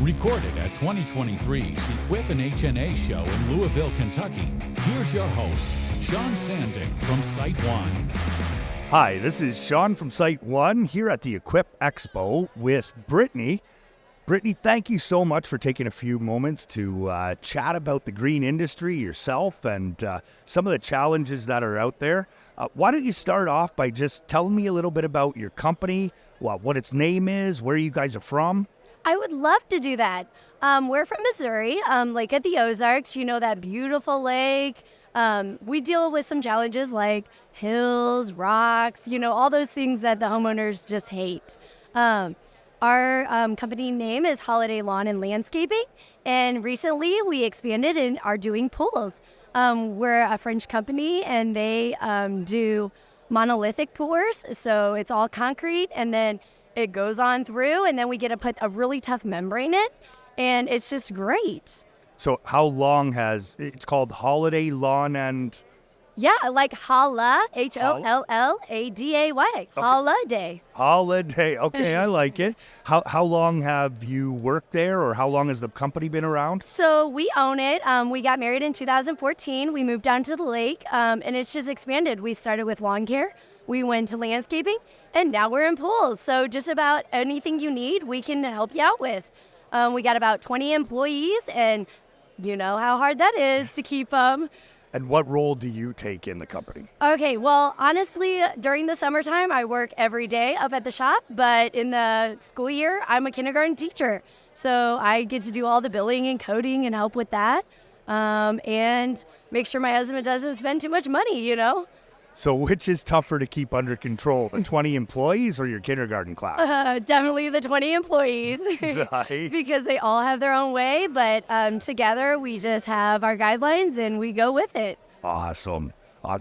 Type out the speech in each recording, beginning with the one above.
Recorded at 2023's Equip and HNA show in Louisville, Kentucky, here's your host, Shawn Sandink from SiteOne. Hi, this is Shawn from SiteOne here at the Equip Expo with Brittani. Brittani, thank you so much for taking a few moments to chat about the green industry, yourself, and some of the challenges that are out there. Why don't you start off by just telling me a little bit about your company, what its name is, where you guys are from? I would love to do that. We're from Missouri, Lake at the Ozarks, that beautiful lake. We deal with some challenges like hills, rocks, all those things that the homeowners just hate. Our company name is Holladay Lawn and Landscaping, and recently we expanded and are doing pools. We're a French company, and they do monolithic pours, so it's all concrete, and then it goes on through, and then we get to put a really tough membrane in, and it's just great. So how long it's called Holladay Lawn and... Yeah, like Holla, Holladay, Okay. Holladay. Holladay, okay, I like it. How long have you worked there, or how long has the company been around? So we own it. We got married in 2014. We moved down to the lake, and it's just expanded. We started with lawn care. We went to landscaping, and now we're in pools. So just about anything you need, we can help you out with. We got about 20 employees, and you know how hard that is to keep them. And what role do you take in the company? Okay, well, honestly, during the summertime, I work every day up at the shop, but in the school year, I'm a kindergarten teacher. So I get to do all the billing and coding and help with that, and make sure my husband doesn't spend too much money, So which is tougher to keep under control, the 20 employees or your kindergarten class? Definitely the 20 employees. Nice. Because they all have their own way, but together we just have our guidelines and we go with it. Awesome.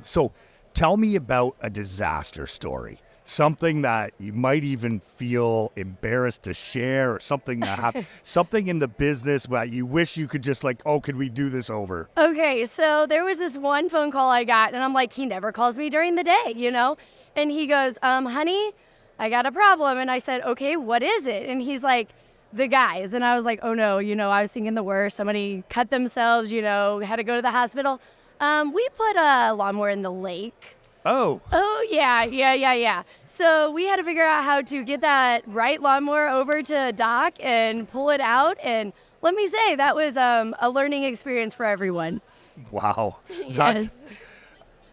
So tell me about a disaster story, something that you might even feel embarrassed to share, or something that happened, something in the business that you wish you could just could we do this over? Okay, so there was this one phone call I got, and I'm like, he never calls me during the day, And he goes, honey, I got a problem. And I said, okay, what is it? And he's like, the guys. And I was like, oh no, I was thinking the worst. Somebody cut themselves, had to go to the hospital. We put a lawnmower in the lake. Oh, yeah. So we had to figure out how to get that right lawnmower over to dock and pull it out. And let me say, that was a learning experience for everyone. wow. Yes.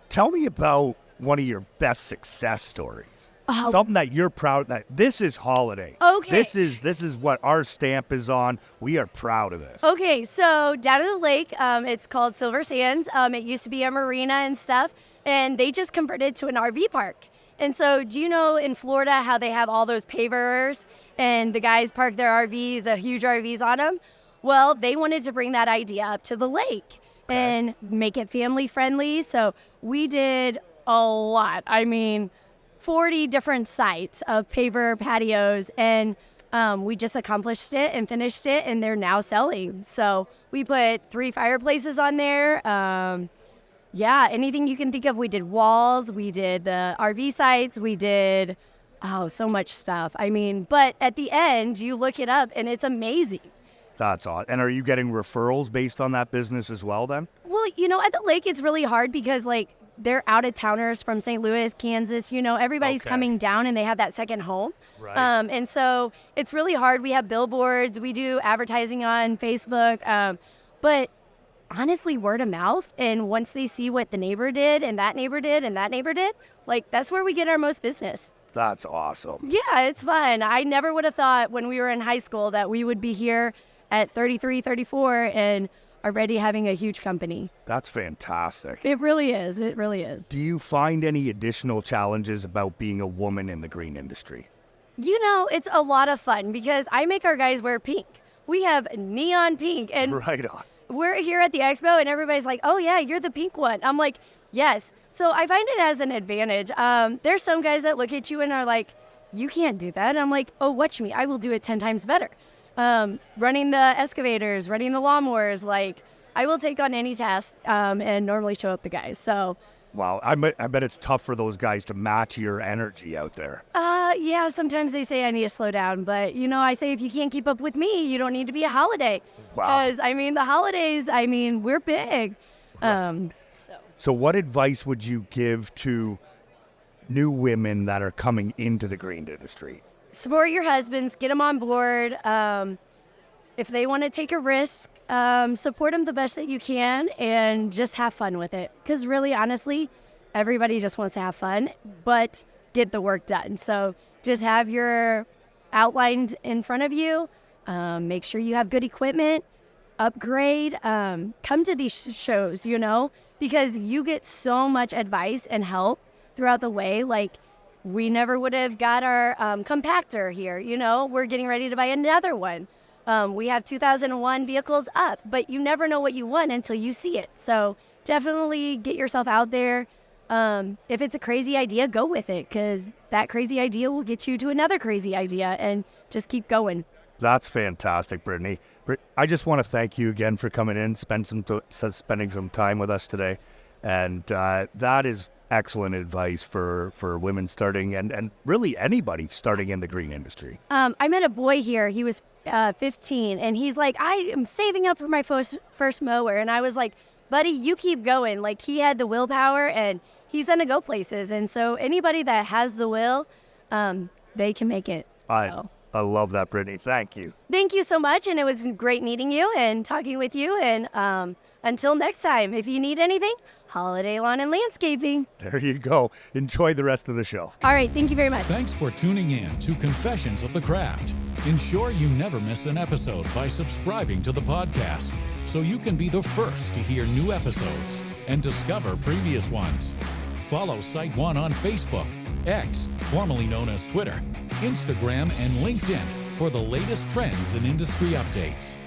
Tell me about one of your best success stories. Oh. Something that you're proud that this is Holladay. Okay. This is what our stamp is on. We are proud of this. Okay, so down at the lake, it's called Silver Sands. It used to be a marina and stuff, and they just converted to an RV park. And so do you know in Florida how they have all those pavers and the guys park their RVs, the huge RVs on them? Well, they wanted to bring that idea up to the lake and make it family friendly. So we did a lot. 40 different sites of paver patios, and we just accomplished it and finished it, and they're now selling. So we put 3 fireplaces on there. Anything you can think of. We did walls, we did the RV sites, we did, so much stuff. But at the end, you look it up, and it's amazing. That's odd. And are you getting referrals based on that business as well then? Well, at the lake, it's really hard because, they're out-of-towners from St. Louis, Kansas. Everybody's coming down, and they have that second home. Right. And so it's really hard. We have billboards. We do advertising on Facebook. But honestly, word of mouth, and once they see what the neighbor did, and that neighbor did, and that neighbor did, that's where we get our most business. That's awesome. Yeah, it's fun. I never would have thought when we were in high school that we would be here at 33, 34, and already having a huge company. That's fantastic. It really is. It really is. Do you find any additional challenges about being a woman in the green industry? It's a lot of fun because I make our guys wear pink. We have neon pink, and Right on. we're here at the expo, and everybody's like, oh yeah, you're the pink one. I'm like, yes. So I find it as an advantage. There's some guys that look at you and are like, you can't do that. I'm like, oh, watch me. I will do it 10 times better. Running the excavators, running the lawnmowers, I will take on any task and normally show up the guys. So Wow, I bet it's tough for those guys to match your energy out there. Yeah, sometimes they say I need to slow down, but I say if you can't keep up with me, you don't need to be a Holladay. Wow. Because the holidays, we're big. So what advice would you give to new women that are coming into the green industry? Support your husbands, get them on board. If they want to take a risk, support them the best that you can and just have fun with it. Because really, honestly, everybody just wants to have fun, but get the work done. So just have your outline in front of you. Make sure you have good equipment, upgrade, come to these shows, because you get so much advice and help throughout the way. Like, we never would have got our compactor here, we're getting ready to buy another one. We have 2001 vehicles up, but you never know what you want until you see it. So definitely get yourself out there. If it's a crazy idea, go with it, because that crazy idea will get you to another crazy idea, and just keep going. That's fantastic, Brittani. I just want to thank you again for coming in, spending some time with us today. And that is excellent advice for women starting and really anybody starting in the green industry. I met a boy here. He was 15, and he's like, I am saving up for my first mower. And I was like, buddy, you keep going. Like, he had the willpower, and he's going to go places. And so anybody that has the will, they can make it. So. I love that, Brittani. Thank you. Thank you so much. And it was great meeting you and talking with you. And until next time, if you need anything, Holladay Lawn and Landscaping. There you go. Enjoy the rest of the show. All right. Thank you very much. Thanks for tuning in to Confessions of the Craft. Ensure you never miss an episode by subscribing to the podcast so you can be the first to hear new episodes and discover previous ones. Follow SiteOne on Facebook, X, formerly known as Twitter, Instagram, and LinkedIn for the latest trends and industry updates.